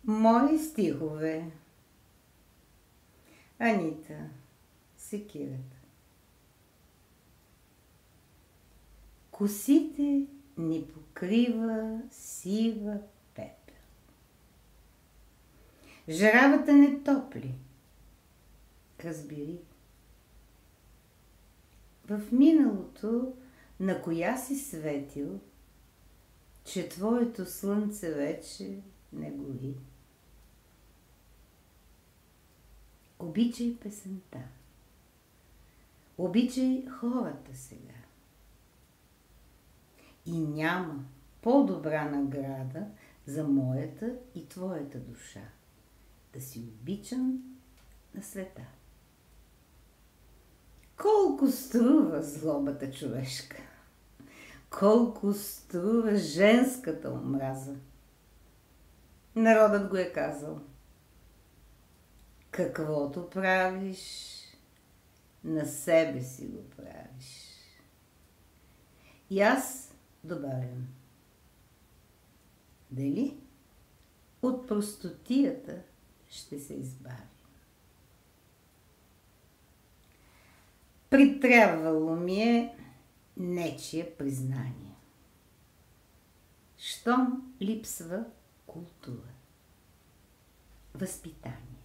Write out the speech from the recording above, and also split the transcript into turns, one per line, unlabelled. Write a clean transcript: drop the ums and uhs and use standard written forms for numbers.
Мои стихове. Анита Секирата. Косите ни покрива сива пепел. Жаравата не топли. Разбери. В миналото на коя си светил, че твоето слънце вече не гори? Обичай песента. Обичай хората сега. И няма по-добра награда за моята и твоята душа да си обичан на света. Колко струва злобата човешка? Колко струва женската омраза? Народът го е казал. Каквото правиш, на себе си го правиш. И аз добавям. Дали от простотията ще се избави? Притрябвало ми е нечие признание. Щом липсва култура, възпитание.